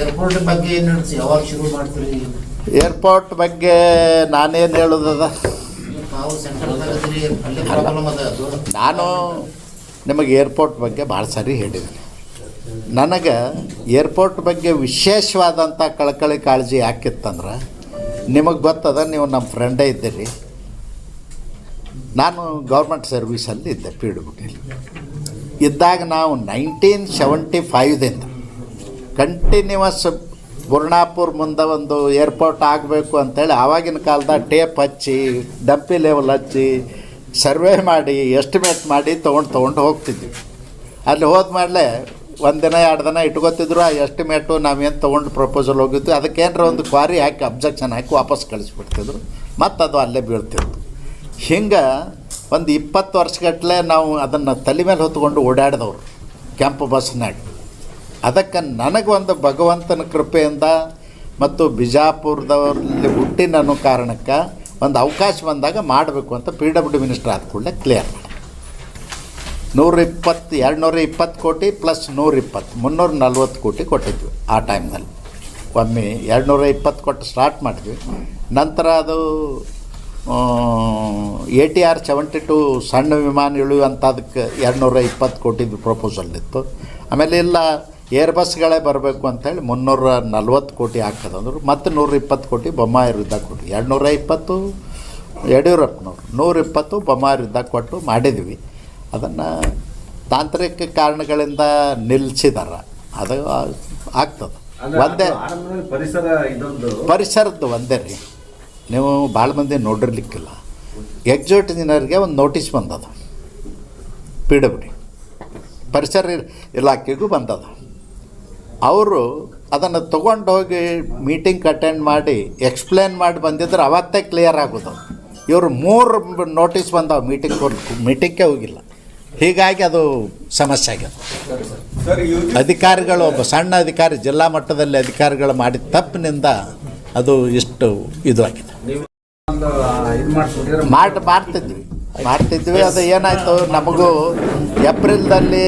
Airport ಬಗ್ಗೆ ಏನು ಹೇಳ್ತೀವಿ, ಯಾವಾಗ ಶುರು ಮಾಡ್ತೀರಿ? ಏರ್ಪೋರ್ಟ್ ಬಗ್ಗೆ ನಾನೇನು ಹೇಳೋದದ, ನಾವು ಸೆಂಟ್ರಲ್ದಾಗದ್ರಿ, ಅಲ್ಲಿ ಪ್ರಾಬ್ಲಮ್ ಅದ. ಅದು ನಾನು ನಿಮಗೆ ಏರ್ಪೋರ್ಟ್ ಬಗ್ಗೆ ಭಾಳ ಸಾರಿ ಹೇಳಿದ್ದೀನಿ. ನನಗೆ ಏರ್ಪೋರ್ಟ್ ಬಗ್ಗೆ ವಿಶೇಷವಾದಂಥ ಕಳಕಳಿ ಕಾಳಜಿ ಯಾಕಿತ್ತಂದ್ರೆ, ನಿಮಗೆ ಗೊತ್ತದ, ನೀವು ನಮ್ಮ ಫ್ರೆಂಡೇ ಇದ್ದೀರಿ. ನಾನು ಗೌರ್ಮೆಂಟ್ ಸರ್ವೀಸಲ್ಲಿ ಇದ್ದೆ, PWD ಇದ್ದಾಗ ನಾವು 1975ದಿಂದ ಕಂಟಿನ್ಯೂವಸ್ ಬುರ್ಣಾಪುರ ಮುಂದೆ ಒಂದು ಏರ್ಪೋರ್ಟ್ ಆಗಬೇಕು ಅಂತೇಳಿ ಆವಾಗಿನ ಕಾಲದಾಗ ಟೇಪ್ ಹಚ್ಚಿ, ಡಂಪಿ ಲೆವೆಲ್ ಹಚ್ಚಿ, ಸರ್ವೆ ಮಾಡಿ, ಎಸ್ಟಿಮೇಟ್ ಮಾಡಿ ತೊಗೊಂಡು ಹೋಗ್ತಿದ್ವಿ. ಅಲ್ಲಿ ಹೋದ್ಮೇಲೆ ಒಂದಿನ 2 ದಿನ ಇಟ್ಕೋತಿದ್ರು. ಆ ಎಸ್ಟಿಮೇಟು ನಾವೇನು ತೊಗೊಂಡು ಪ್ರಪೋಸಲ್ ಹೋಗಿದ್ವಿ, ಅದಕ್ಕೇನಾರ ಒಂದು ಕ್ವಾರಿ ಹಾಕಿ ಅಬ್ಜೆಕ್ಷನ್ ಹಾಕಿ ವಾಪಸ್ ಕಳಿಸ್ಬಿಡ್ತಿದ್ರು. ಮತ್ತು ಅದು ಅಲ್ಲೇ ಬೀಳ್ತಿತ್ತು. ಹಿಂಗೆ ಒಂದು 20 ವರ್ಷಗಟ್ಟಲೆ ನಾವು ಅದನ್ನು ತಲೆ ಮೇಲೆ ಹೊತ್ಕೊಂಡು ಓಡಾಡಿದವರು ಕೆಂಪು ಬಸ್ನಾಗ. ಅದಕ್ಕೆ ನನಗೆ ಒಂದು ಭಗವಂತನ ಕೃಪೆಯಿಂದ ಮತ್ತು ಬಿಜಾಪುರದವರಲ್ಲಿ ಹುಟ್ಟಿನ ಅನ್ನೋ ಕಾರಣಕ್ಕೆ ಒಂದು ಅವಕಾಶ ಬಂದಾಗ ಮಾಡಬೇಕು ಅಂತ PWD ಮಿನಿಸ್ಟರ್ ಆದ ಕೂಡಲೇ ಕ್ಲಿಯರ್ ಮಾಡಿ 220 ಕೋಟಿ ಪ್ಲಸ್ 120 340 ಕೋಟಿ ಕೊಟ್ಟಿದ್ವಿ. ಆ ಟೈಮ್ನಲ್ಲಿ ಒಮ್ಮೆ 220 ಕೊಟ್ಟು ಸ್ಟಾರ್ಟ್ ಮಾಡಿದ್ವಿ. ನಂತರ ಅದು ATR 72 ಸಣ್ಣ ವಿಮಾನ ಇಳಿಯುವಂಥದಕ್ಕೆ 220 ಕೋಟಿದು ಪ್ರಪೋಸಲ್ ಇತ್ತು. ಆಮೇಲೆ ಇಲ್ಲ ಏರ್ಬಸ್ಗಳೇ ಬರಬೇಕು ಅಂಥೇಳಿ 340 ಕೋಟಿ ಆಗ್ತದಂದ್ರು. ಮತ್ತು 120 ಕೋಟಿ ಬೊಮ್ಮಾಯಿರಿದ್ದ ಕೊಟ್ಟು 220 ಯಡಿಯೂರಪ್ಪನವ್ರು, 120 ಬೊಮ್ಮಾಯಿರಿದ್ದ ಕೊಟ್ಟು ಮಾಡಿದ್ವಿ. ಅದನ್ನು ತಾಂತ್ರಿಕ ಕಾರಣಗಳಿಂದ ನಿಲ್ಲಿಸಿದಾರ. ಅದು ಆಗ್ತದೆ. ಒಂದೇ ಪರಿಸರದ್ದು ಒಂದೇ ರೀ. ನೀವು ಭಾಳ ಮಂದಿ ನೋಡಿರ್ಲಿಕ್ಕಿಲ್ಲ. ಎಕ್ಸಿಕ್ಯೂಟಿವ್ ಇಂಜಿನಿಯರ್ಗೆ ಒಂದು ನೋಟಿಸ್ ಬಂದದ, PWD ಪರಿಸರ ಇಲಾಖೆಗೂ ಬಂದದ. ಅವರು ಅದನ್ನು ತೊಗೊಂಡು ಹೋಗಿ ಮೀಟಿಂಗ್ ಅಟೆಂಡ್ ಮಾಡಿ ಎಕ್ಸ್ಪ್ಲೇನ್ ಮಾಡಿ ಬಂದಿದ್ರೆ ಅವತ್ತೇ ಕ್ಲಿಯರ್ ಆಗೋದು. ಇವರು 3 ನೋಟಿಸ್ ಬಂದವು, ಮೀಟಿಂಗ್ಗೆ ಹೋಗಿಲ್ಲ. ಹೀಗಾಗಿ ಅದು ಸಮಸ್ಯೆ ಆಗ್ಯದ. ಅಧಿಕಾರಿಗಳು, ಒಬ್ಬ ಸಣ್ಣ ಅಧಿಕಾರಿ, ಜಿಲ್ಲಾ ಮಟ್ಟದಲ್ಲಿ ಅಧಿಕಾರಿಗಳು ಮಾಡಿದ ತಪ್ಪಿನಿಂದ ಅದು ಇಷ್ಟು ಇದು ಆಗಿದೆ. ಮಾಡ್ತಿದ್ವಿ. ಅದು ಏನಾಯಿತು, ನಮಗೂ ಏಪ್ರಿಲ್ದಲ್ಲಿ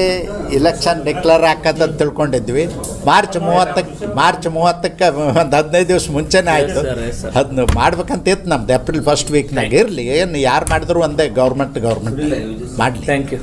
ಇಲೆಕ್ಷನ್ ಡಿಕ್ಲೇರ್ ಹಾಕೋದಂತ ತಿಳ್ಕೊಂಡಿದ್ವಿ. ಮಾರ್ಚ್ 30ಕ್ಕೆ ಒಂದು 15 ದಿವಸ ಮುಂಚೆನೇ ಆಯಿತು. ಅದನ್ನ ಮಾಡ್ಬೇಕಂತ ಇತ್ತು ನಮ್ದು. ಏಪ್ರಿಲ್ ಫಸ್ಟ್ ವೀಕ್ನಾಗ ಇರಲಿ, ಏನು ಯಾರು ಮಾಡಿದ್ರು ಒಂದೇ, ಗೌರ್ಮೆಂಟ್ ಮಾಡಲಿ. Thank you.